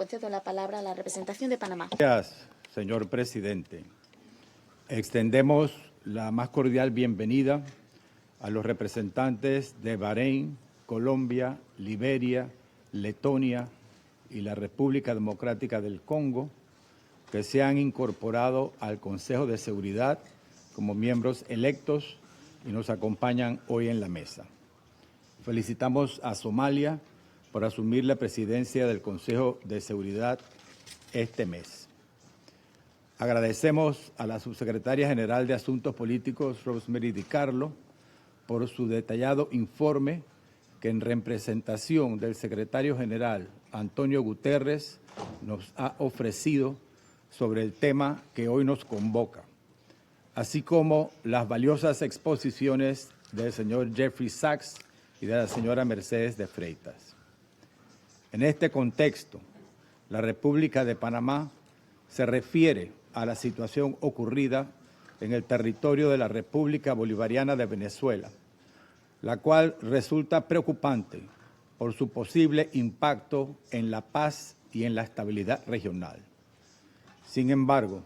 concedo la palabra a la representación de Panamá. Gracias, señor presidente. Extendemos la más cordial bienvenida a los representantes de Bahrein, Colombia, Liberia, Letonia y la República Democrática del Congo, que se han incorporado al Consejo de Seguridad como miembros electos y nos acompañan hoy en la mesa. Felicitamos a Somalia por asumir la presidencia del Consejo de Seguridad este mes. Agradecemos a la Subsecretaria General de Asuntos Políticos, Rosemary DiCarlo, por su detallado informe que en representación del Secretario General, Antonio Guterres, nos ha ofrecido sobre el tema que hoy nos convoca, así como las valiosas exposiciones del señor Jeffrey Sachs y de la señora Mercedes de Freitas. En este contexto, la República de Panamá se refiere a la situación ocurrida en el territorio de la República Bolivariana de Venezuela, la cual resulta preocupante por su posible impacto en la paz y en la estabilidad regional. Sin embargo,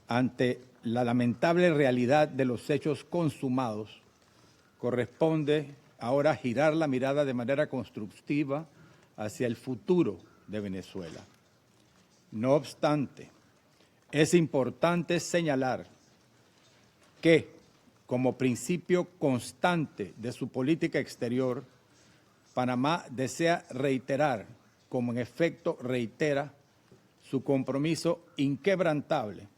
ante la lamentable realidad de los hechos consumados, corresponde ahora girar la mirada de manera constructiva hacia el futuro de Venezuela. No obstante, es importante señalar que, como principio constante de su política exterior, Panamá desea reiterar, como en efecto reitera, su compromiso inquebrantable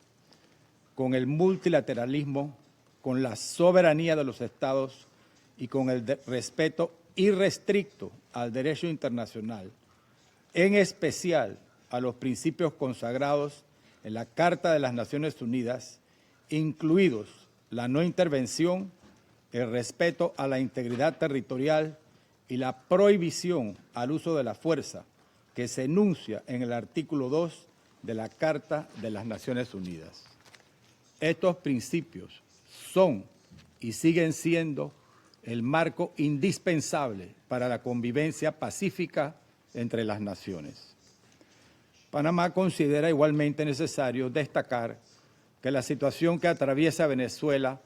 con el multilateralismo, con la soberanía de los Estados y con el respeto irrestricto al derecho internacional, en especial a los principios consagrados en la Carta de las Naciones Unidas, incluidos la no intervención, el respeto a la integridad territorial y la prohibición al uso de la fuerza, que se enuncia en el artículo 2 de la Carta de las Naciones Unidas. Estos principios son y siguen siendo el marco indispensable para la convivencia pacífica entre las naciones. Panamá considera igualmente necesario destacar que la situación que atraviesa Venezuela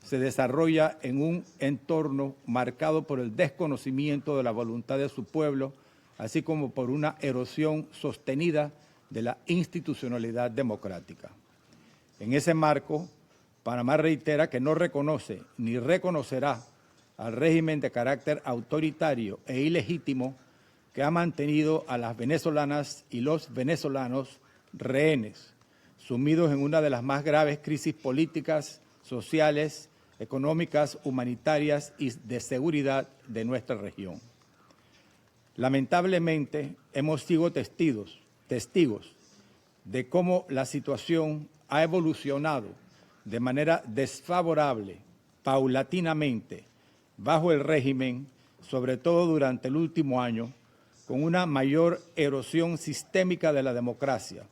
se desarrolla en un entorno marcado por el desconocimiento de la voluntad de su pueblo, así como por una erosión sostenida de la institucionalidad democrática. En ese marco, Panamá reitera que no reconoce ni reconocerá al régimen de carácter autoritario e ilegítimo que ha mantenido a las venezolanas y los venezolanos rehenes, sumidos en una de las más graves crisis políticas, sociales, económicas, humanitarias y de seguridad de nuestra región. Lamentablemente, hemos sido testigos de cómo la situación ha evolucionado de manera desfavorable, paulatinamente, bajo el régimen, sobre todo durante el último año, con una mayor erosión sistémica de la democracia,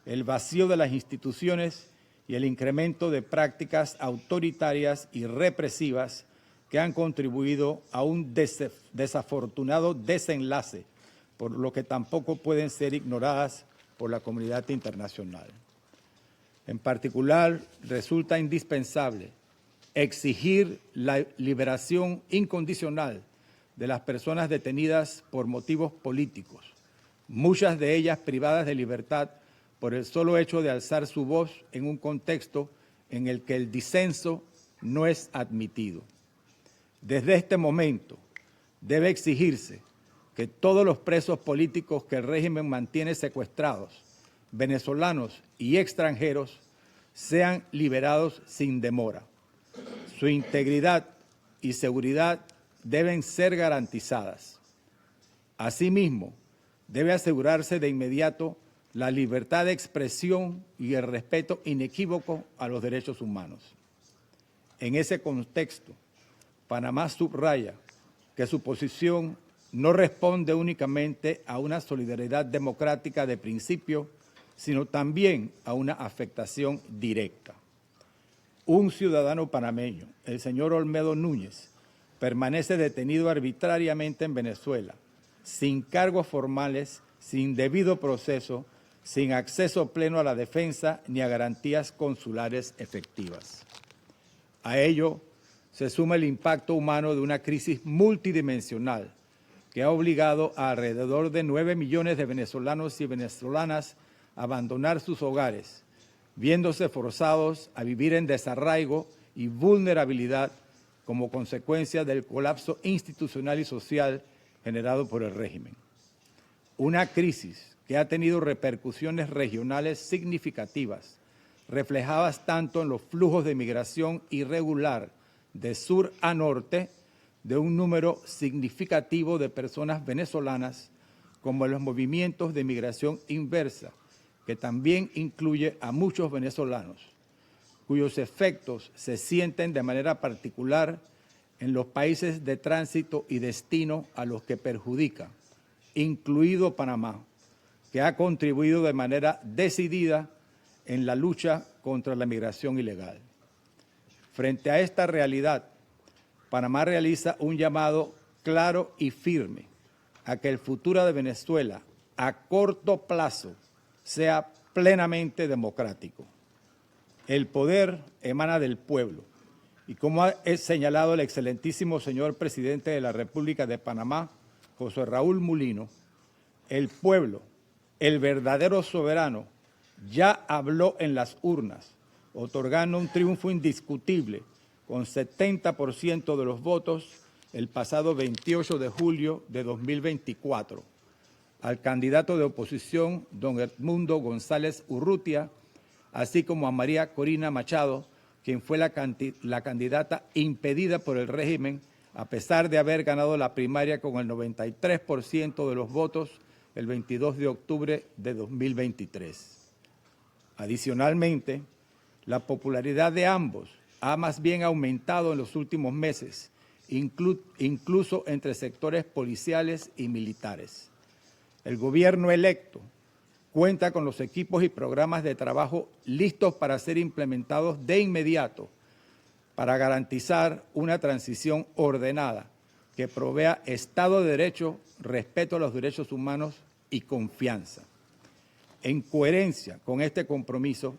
el vacío de las instituciones y el incremento de prácticas autoritarias y represivas que han contribuido a un desafortunado desenlace, por lo que tampoco pueden ser ignoradas por la comunidad internacional. En particular, resulta indispensable exigir la liberación incondicional de las personas detenidas por motivos políticos, muchas de ellas privadas de libertad por el solo hecho de alzar su voz en un contexto en el que el disenso no es admitido. Desde este momento debe exigirse que todos los presos políticos que el régimen mantiene secuestrados, venezolanos y extranjeros, sean liberados sin demora. Su integridad y seguridad deben ser garantizadas. Asimismo, debe asegurarse de inmediato la libertad de expresión y el respeto inequívoco a los derechos humanos. En ese contexto, Panamá subraya que su posición no responde únicamente a una solidaridad democrática de principio, sino también a una afectación directa. Un ciudadano panameño, el señor Olmedo Núñez, permanece detenido arbitrariamente en Venezuela, sin cargos formales sin debido proceso, sin acceso pleno a la defensa ni a garantías consulares efectivas. A ello se suma el impacto humano de una crisis multidimensional que ha obligado a alrededor de 9 millones de venezolanos y venezolanas a abandonar sus hogares, viéndose forzados a vivir en desarraigo y vulnerabilidad como consecuencia del colapso institucional y social generado por el régimen. Una crisis que ha tenido repercusiones regionales significativas, reflejadas tanto en los flujos de migración irregular de sur a norte, de un número significativo de personas venezolanas, como en los movimientos de migración inversa, que también incluye a muchos venezolanos, cuyos efectos se sienten de manera particular en los países de tránsito y destino a los que perjudica, incluido Panamá, que ha contribuido de manera decidida en la lucha contra la migración ilegal. Frente a esta realidad, Panamá realiza un llamado claro y firme a que el futuro de Venezuela a corto plazo sea plenamente democrático. El poder emana del pueblo y, como ha señalado el excelentísimo señor presidente de la República de Panamá, José Raúl Mulino, el pueblo, el verdadero soberano, ya habló en las urnas, otorgando un triunfo indiscutible con 70% de los votos el pasado 28 de julio de 2024, al candidato de oposición, don Edmundo González Urrutia, así como a María Corina Machado, quien fue la candidata impedida por el régimen, a pesar de haber ganado la primaria con el 93% de los votos el 22 de octubre de 2023. Adicionalmente, la popularidad de ambos ha más bien aumentado en los últimos meses, incluso entre sectores policiales y militares. El gobierno electo cuenta con los equipos y programas de trabajo listos para ser implementados de inmediato para garantizar una transición ordenada que provea Estado de Derecho, respeto a los derechos humanos y confianza. En coherencia con este compromiso,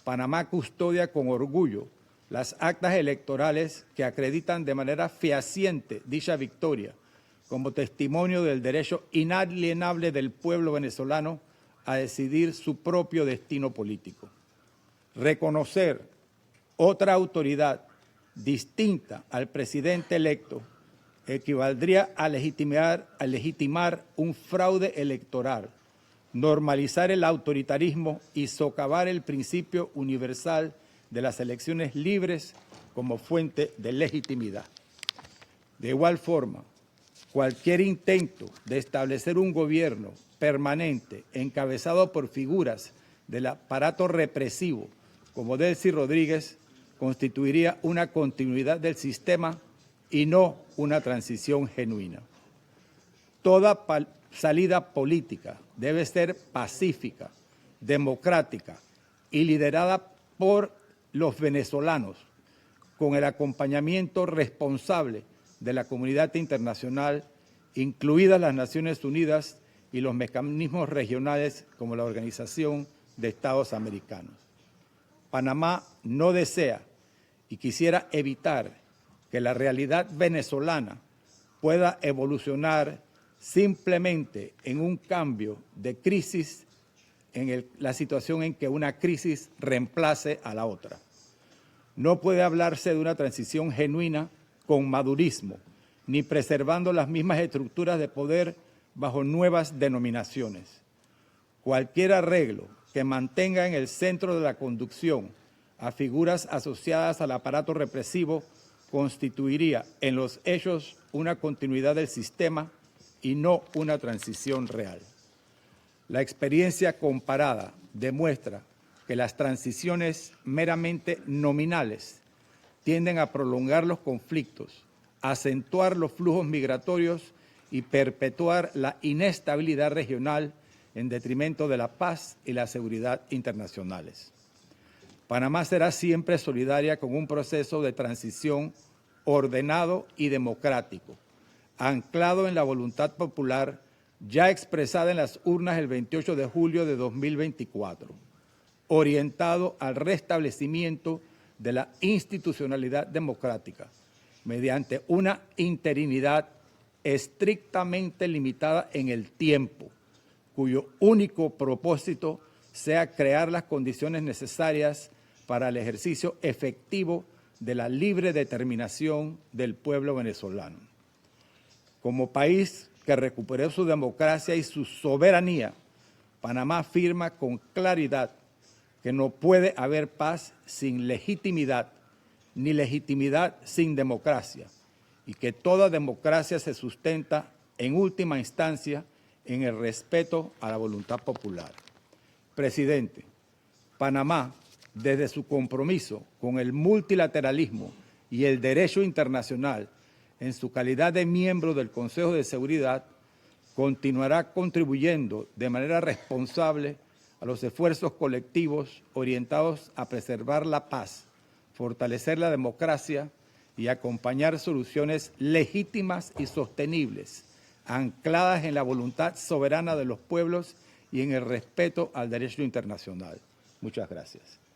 Panamá custodia con orgullo las actas electorales que acreditan de manera fehaciente dicha victoria como testimonio del derecho inalienable del pueblo venezolano a decidir su propio destino político. Reconocer otra autoridad distinta al presidente electo equivaldría a legitimar un fraude electoral, normalizar el autoritarismo y socavar el principio universal de las elecciones libres como fuente de legitimidad. De igual forma, cualquier intento de establecer un gobierno permanente encabezado por figuras del aparato represivo como Delcy Rodríguez constituiría una continuidad del sistema y no una transición genuina. Toda salida política debe ser pacífica, democrática y liderada por los venezolanos, con el acompañamiento responsable de la comunidad internacional, incluidas las Naciones Unidas y los mecanismos regionales como la Organización de Estados Americanos. Panamá no desea y quisiera evitar que la realidad venezolana pueda evolucionar simplemente en un cambio de crisis, en la situación en que una crisis reemplace a la otra. No puede hablarse de una transición genuina con madurismo, ni preservando las mismas estructuras de poder bajo nuevas denominaciones. Cualquier arreglo que mantenga en el centro de la conducción a figuras asociadas al aparato represivo constituiría en los hechos una continuidad del sistema y no una transición real. La experiencia comparada demuestra que las transiciones meramente nominales tienden a prolongar los conflictos, acentuar los flujos migratorios y perpetuar la inestabilidad regional en detrimento de la paz y la seguridad internacionales. Panamá será siempre solidaria con un proceso de transición ordenado y democrático, anclado en la voluntad popular ya expresada en las urnas el 28 de julio de 2024, orientado al restablecimiento de la institucionalidad democrática mediante una interinidad estrictamente limitada en el tiempo, cuyo único propósito sea crear las condiciones necesarias para el ejercicio efectivo de la libre determinación del pueblo venezolano. Como país que recuperó su democracia y su soberanía, Panamá afirma con claridad que no puede haber paz sin legitimidad, ni legitimidad sin democracia, y que toda democracia se sustenta en última instancia en el respeto a la voluntad popular. Presidente, Panamá, desde su compromiso con el multilateralismo y el derecho internacional, en su calidad de miembro del Consejo de Seguridad, continuará contribuyendo de manera responsable a los esfuerzos colectivos orientados a preservar la paz, fortalecer la democracia y acompañar soluciones legítimas y sostenibles, ancladas en la voluntad soberana de los pueblos y en el respeto al derecho internacional. Muchas gracias.